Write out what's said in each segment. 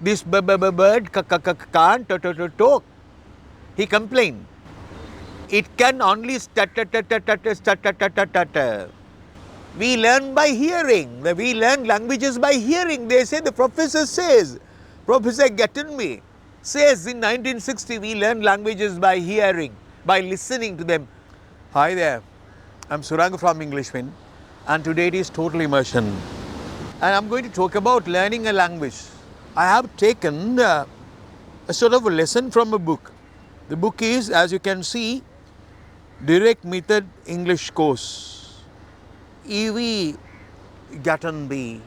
This bird can't talk. He complained. It can only stutter. We learn by hearing. We learn languages by hearing. They say, the professor says, Professor Gattenby says in 1960 we learn languages by hearing, by listening to them. Hi there, I'm Suranga from Englishman, and today it is Total Immersion. And I'm going to talk about learning a language. I have taken a sort of a lesson from a book. The book is, as you can see, Direct Method English Course. E.V. Gattenby.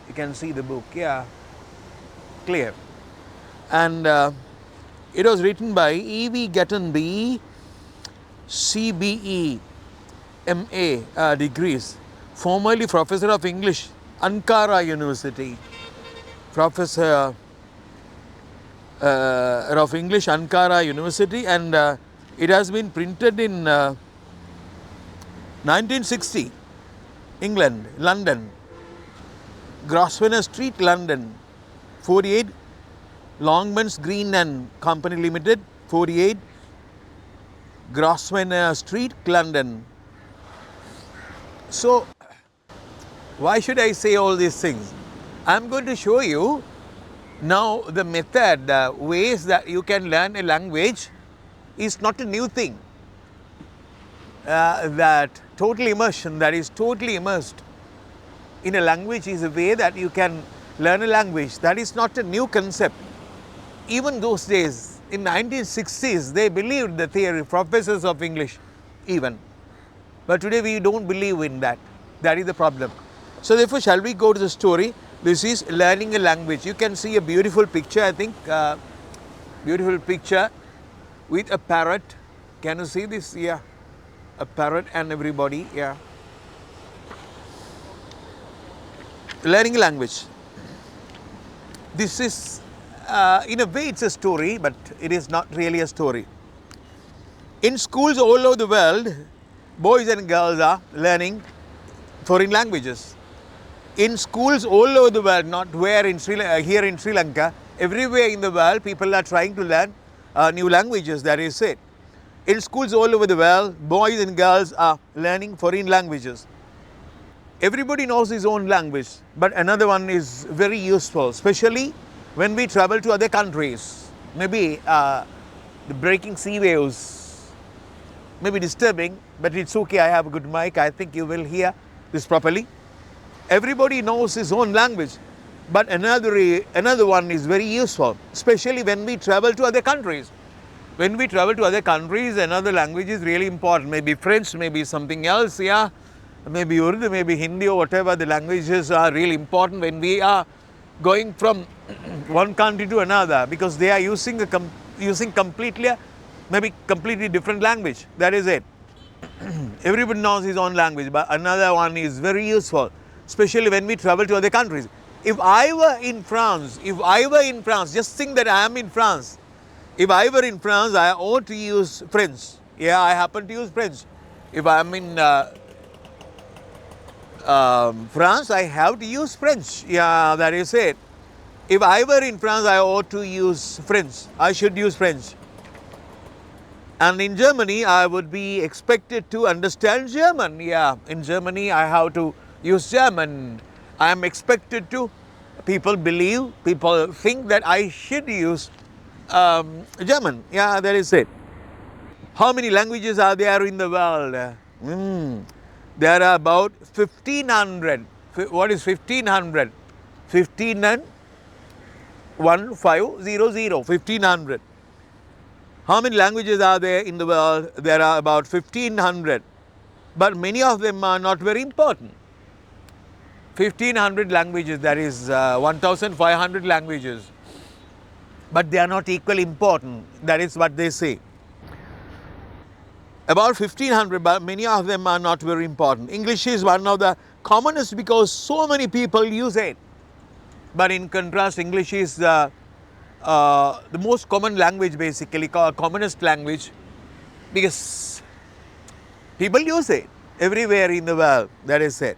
You can see the book, yeah, clear. And it was written by E.V. Gattenby, CBE, MA degrees, formerly Professor of English, Ankara University. Professor of English, Ankara University, and it has been printed in 1960, England, London, Grosvenor Street, London, 48 Longmans Green and Company Limited, 48 Grosvenor Street, London. So, why should I say all these things? I'm going to show you now the method, ways that you can learn a language is not a new thing. That total immersion, that is totally immersed in a language, is a way that you can learn a language. That is not a new concept. Even those days, in 1960s, they believed the theory, professors of English even. But today we don't believe in that. That is the problem. So therefore, shall we go to the story? This is learning a language. You can see a beautiful picture, I think. Beautiful picture with a parrot. Can you see this? Yeah. A parrot and everybody, yeah. Learning a language. This is, in a way, it's a story, but it is not really a story. In schools all over the world, boys and girls are learning foreign languages. In schools all over the world, not where in here in Sri Lanka, everywhere in the world, people are trying to learn new languages, that is it. In schools all over the world, boys and girls are learning foreign languages. Everybody knows his own language, but another one is very useful, especially when we travel to other countries. Maybe the breaking sea waves may be disturbing, but it's okay, I have a good mic, I think you will hear this properly. Everybody knows his own language, but another one is very useful, especially when we travel to other countries. When we travel to other countries, another language is really important. Maybe French, maybe something else, yeah. Maybe Urdu, maybe Hindi or whatever. The languages are really important when we are going from one country to another, because they are using completely different language. That is it. Everybody knows his own language, but another one is very useful, especially when we travel to other countries. If I were in France, just think that I am in France. If I were in France, I ought to use French. Yeah, I happen to use French. If I am in France, I have to use French. Yeah, that is it. If I were in France, I ought to use French. I should use French. And in Germany, I would be expected to understand German. Yeah, in Germany, I have to use German. I am expected to, people think that I should use German. Yeah, that is it. How many languages are there in the world? There are about 1,500. What is 1,500? 15 and 1500. 1,500. How many languages are there in the world? There are about 1,500. But many of them are not very important. 1,500 languages, that is 1,500 languages. But they are not equally important. That is what they say. About 1,500, but many of them are not very important. English is one of the commonest because so many people use it. But in contrast, English is the most common language, basically, commonest language, because people use it everywhere in the world. That is it.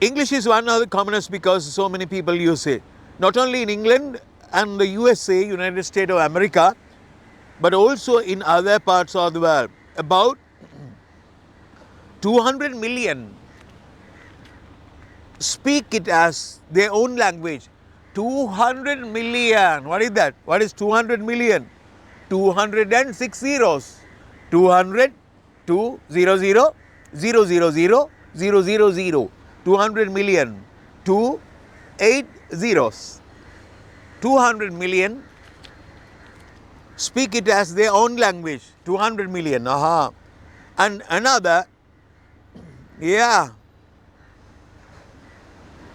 English is one of the commonest because so many people use it. not only in England and the USA, United States of America, but also in other parts of the world. About 200 million speak it as their own language. 200 million. What is that? What is 200 million? 206 zeros. 200, 200, 000, 000, 200 million. 8 zeros. 200 million speak it as their own language. 200 million. Aha. And another,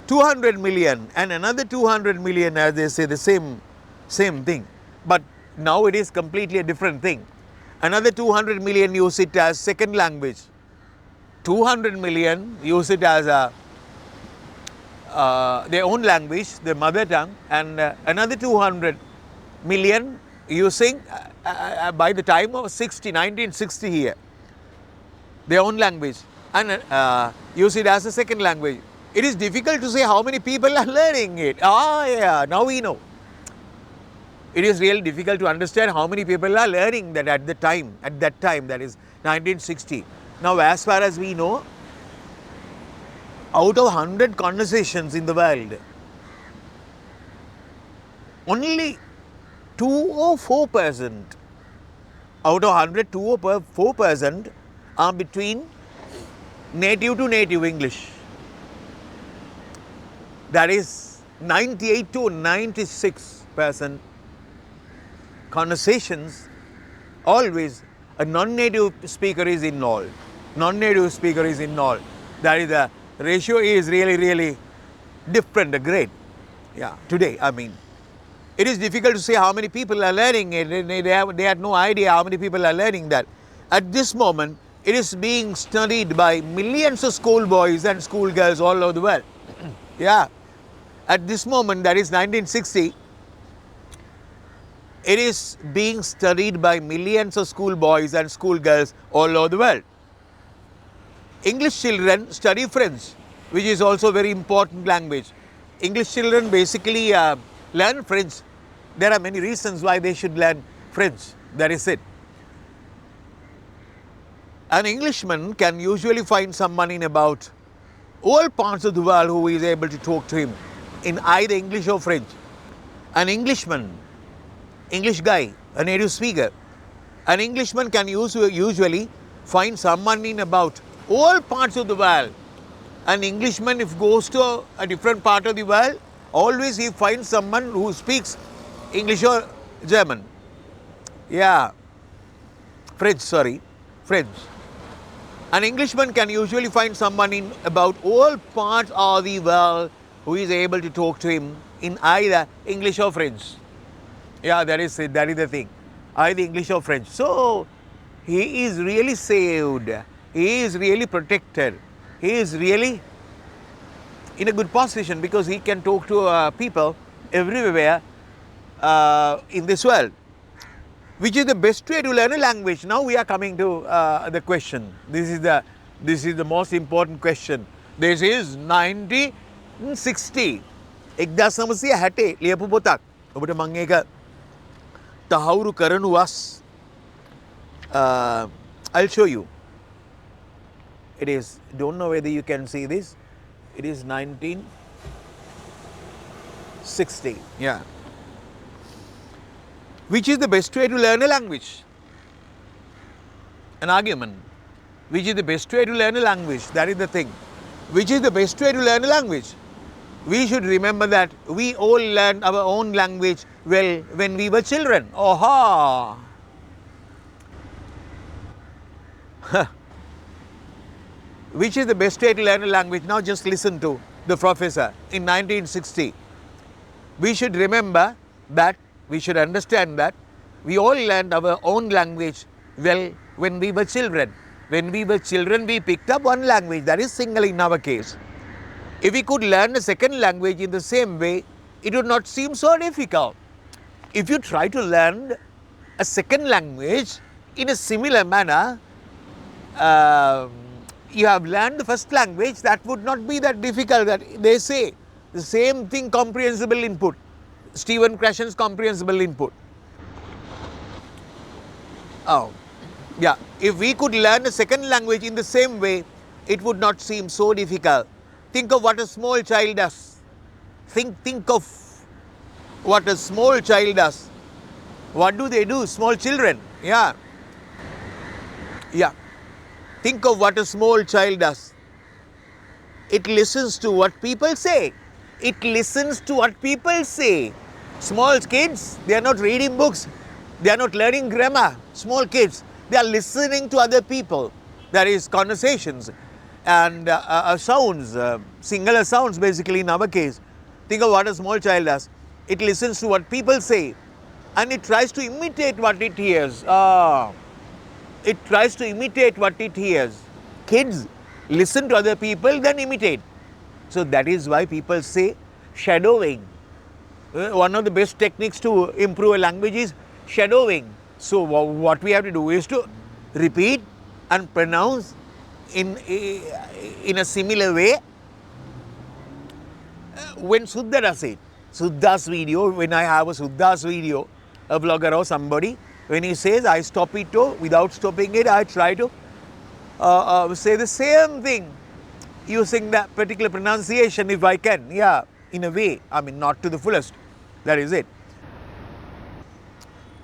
200 million and another 200 million, as they say, the same thing. But now it is completely a different thing. Another 200 million use it as second language. 200 million use it as their own language, their mother tongue, and another 200 million using by the time of 1960 here, their own language, and use it as a second language. It is difficult to say how many people are learning it. Now we know. It is really difficult to understand how many people are learning that at that time, that is 1960. Now, as far as we know, out of 100 conversations in the world, only 2 or 4%, out of 100, 2 or 4% are between native to native English. That is 98 to 96% conversations, always a non-native speaker is involved. Non-native speaker is involved. That is, the ratio is really different, great. Today, I mean. It is difficult to say how many people are learning it. They have no idea how many people are learning that. At this moment, it is being studied by millions of schoolboys and schoolgirls all over the world. At this moment, that is 1960, it is being studied by millions of schoolboys and schoolgirls all over the world. English children study French, which is also a very important language. English children basically learn French. There are many reasons why they should learn French. That is it. An Englishman can usually find someone in about all parts of the world who is able to talk to him in either English or French. An Englishman, English guy, a native speaker, an Englishman can usually find someone in about all parts of the world. An Englishman, if goes to a different part of the world, always he finds someone who speaks English or German. French. An Englishman can usually find someone in about all parts of the world who is able to talk to him in either English or French. That is it. That is the thing. Either English or French. So, he is really saved. He is really protected. He is really in a good position because he can talk to people everywhere in this world. Which is the best way to learn a language? Now we are coming to the question. This is the most important question. This is 1960. 1960 ලියපු පොතක්. ඔබට මම ඒක තහවුරු කරනුවස්. I'll show you. It is, don't know whether you can see this. It is 1960. Which is the best way to learn a language? An argument. Which is the best way to learn a language? That is the thing. Which is the best way to learn a language? We should remember that we all learned our own language well when we were children. Which is the best way to learn a language? Now just listen to the professor in 1960. We should remember that, we should understand that we all learned our own language well when we were children. When we were children, we picked up one language, that is Sinhala in our case. If we could learn a second language in the same way, it would not seem so difficult. If you try to learn a second language in a similar manner, you have learned the first language, that would not be that difficult. That they say The same thing, comprehensible input. Stephen Krashen's comprehensible input. Oh, yeah. If we could learn a second language in the same way, it would not seem so difficult. Think of what a small child does. Think of what a small child does. What do they do? Small children. Yeah. Yeah. Think of what a small child does. It listens to what people say. It listens to what people say. Small kids, they are not reading books. They are not learning grammar. Small kids, they are listening to other people. There is conversations and sounds, singular sounds basically in our case. Think of what a small child does. It listens to what people say and it tries to imitate what it hears. It tries to imitate what it hears. Kids listen to other people, then imitate. So that is why people say shadowing. One of the best techniques to improve a language is shadowing. So what we have to do is to repeat and pronounce in a similar way. When Suddha does it, Suddha's video, when I have a Suddha's video, a vlogger or somebody, when he says I stop it too, without stopping it, I try to say the same thing using that particular pronunciation if I can. Yeah, in a way, I mean not to the fullest. That is it.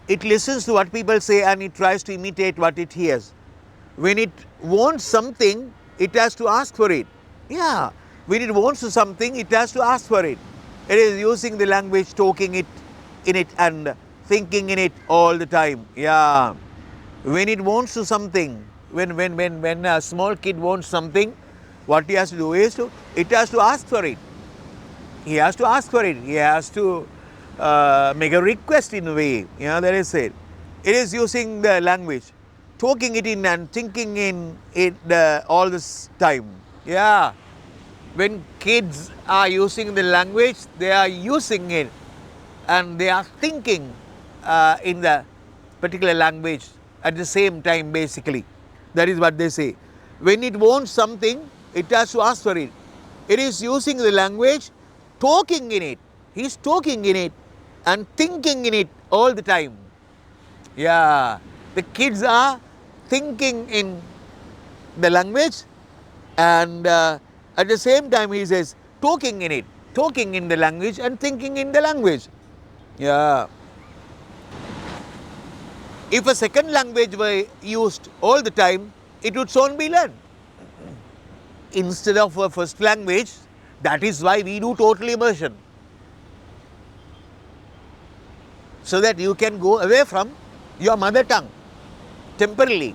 It listens to what people say and it tries to imitate what it hears. When it wants something, it has to ask for it. Yeah, when it wants something, it has to ask for it. It is using the language, talking it in it and thinking in it all the time. Yeah. When it wants to something, when a small kid wants something, what he has to do is it has to ask for it. He has to ask for it. He has to make a request in a way. Yeah, that is it. It is using the language, talking it in and thinking in it all this time. Yeah. When kids are using the language, they are using it and they are thinking in the particular language at the same time basically. That is what they say. When it wants something, it has to ask for it. It is using the language, talking in it. He's talking in it and thinking in it all the time. Yeah, the kids are thinking in the language and at the same time he says talking in it, talking in the language and thinking in the language. Yeah. If a second language were used all the time, it would soon be learned. Instead of a first language, that is why we do total immersion. So that you can go away from your mother tongue temporarily.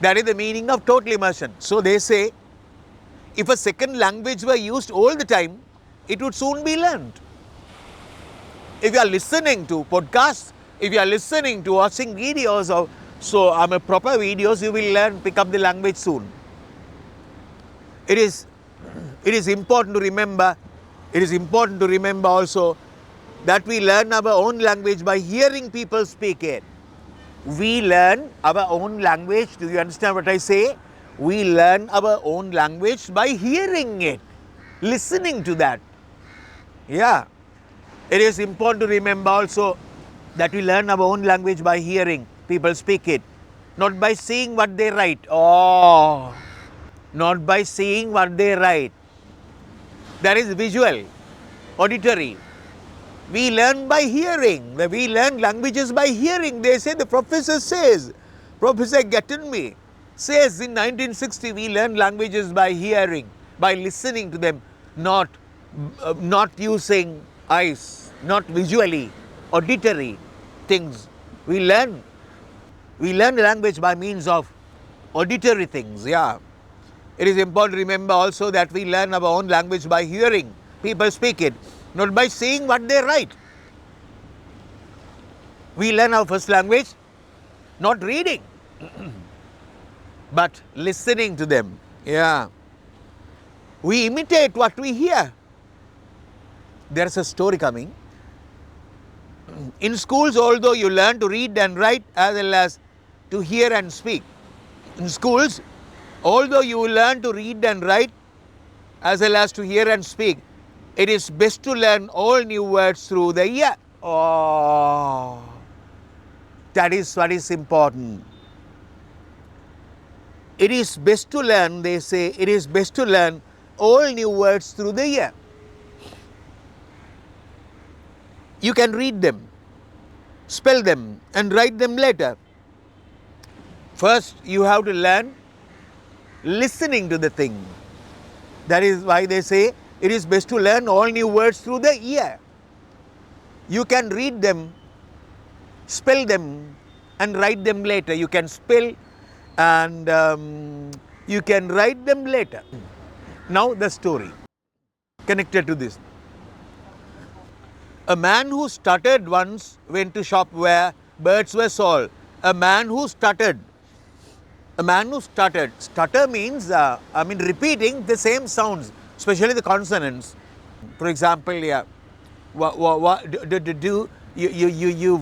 That is the meaning of total immersion. So they say, if a second language were used all the time, it would soon be learned. If you are listening to podcasts, if you are listening to watching videos of proper videos, you will pick up the language soon. It is important to remember. It is important to remember also that we learn our own language by hearing people speak it. We learn our own language. Do you understand what I say? We learn our own language by hearing it, listening to that. Yeah. It is important to remember also that we learn our own language by hearing people speak it, not by seeing what they write. Oh, not by seeing what they write. That is visual, auditory. We learn by hearing. We learn languages by hearing. They say, the professor says, Professor Gattenby says in 1960, we learn languages by hearing, by listening to them, not using eyes, not visually, auditory things. We learn language by means of auditory things. Yeah. It is important to remember also that we learn our own language by hearing people speak it, not by seeing what they write. We learn our first language not reading, but listening to them. Yeah. We imitate what we hear. There's a story coming. In schools, although you learn to read and write as well as to hear and speak. In schools, although you learn to read and write as well as to hear and speak, It is best to learn all new words through the ear. Oh, that is what is important. It is best to learn, they say, it is best to learn all new words through the ear. You can read them, spell them, and write them later. First, you have to learn listening to the thing. That is why they say it is best to learn all new words through the ear. You can read them, spell them, and write them later. You can spell and you can write them later. Now the story connected to this. A man who stuttered once went to shop where birds were sold. A man who stuttered. A man who stuttered. Stutter means, repeating the same sounds, especially the consonants. For example, yeah, do you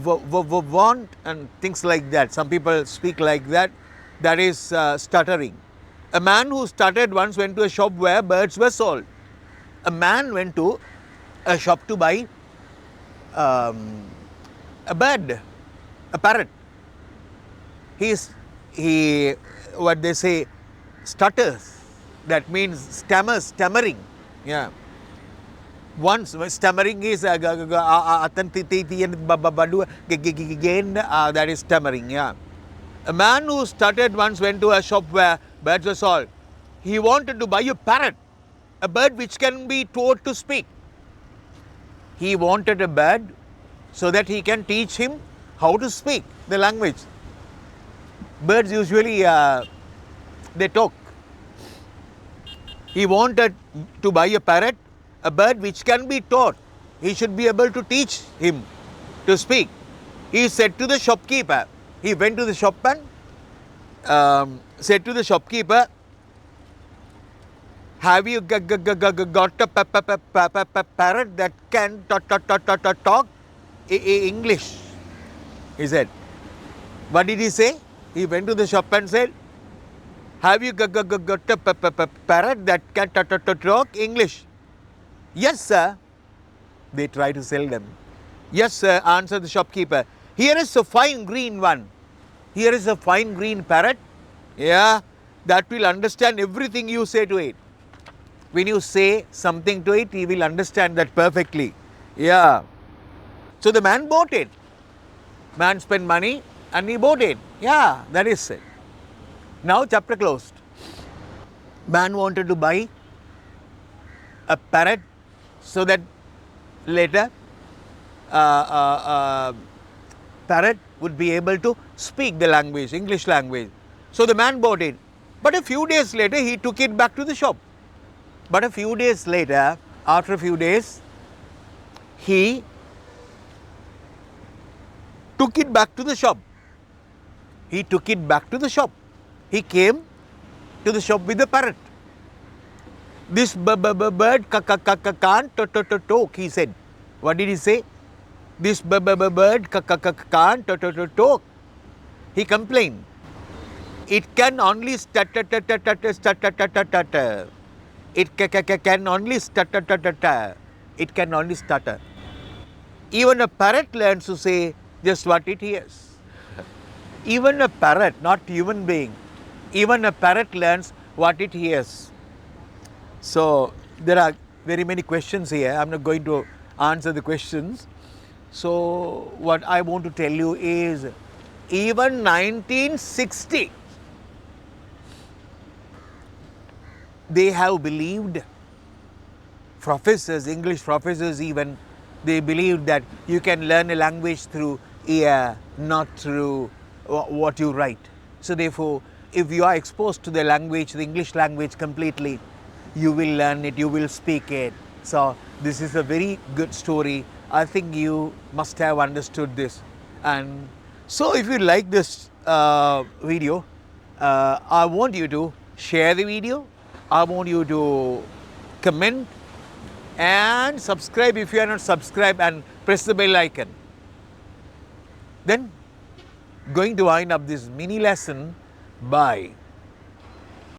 want, and things like that. Some people speak like that. That is stuttering. A man who stuttered once went to a shop where birds were sold. A man went to a shop to buy a bird, a parrot. He what they say, stutters. That means stammering. Yeah. Once stammering is that is stammering. Yeah. A man who stuttered once went to a shop where birds were sold. He wanted to buy a parrot, a bird which can be taught to speak. He wanted a bird so that he can teach him how to speak the language. Birds usually they talk. He wanted to buy a parrot, a bird which can be taught. He should be able to teach him to speak. He said to the shopkeeper, he went to the shop and said to the shopkeeper, have you got a parrot that can talk English? He said. What did he say? He went to the shop and said, have you got a parrot that can talk English? Yes, sir. They try to sell them. Yes, sir, answered the shopkeeper. Here is a fine green one. Here is a fine green parrot. Yeah, that will understand everything you say to it. When you say something to it, he will understand that perfectly. Yeah. So the man bought it. Man spent money and he bought it. Yeah, that is it. Now chapter closed. Man wanted to buy a parrot so that later parrot would be able to speak the language, English language. So the man bought it. But a few days later, he took it back to the shop. But a few days later, after a few days, he took it back to the shop. He took it back to the shop. He came to the shop with the parrot. This bird can't talk, he said. What did he say? This bird can't talk. He complained. It can only stutter. It can only stutter. It can only stutter. Even a parrot learns to say just what it hears. Even a parrot, not human being, even a parrot learns what it hears. So there are very many questions here. I'm not going to answer the questions. So what I want to tell you is, even 1960, they have believed, professors, English professors even, they believed that you can learn a language through ear, not through what you write. So therefore, if you are exposed to the language, the English language completely, you will learn it, you will speak it. So this is a very good story. I think you must have understood this. And so if you like this video, I want you to share the video. I want you to comment and subscribe if you are not subscribed, and press the bell icon. Then going to wind up this mini lesson by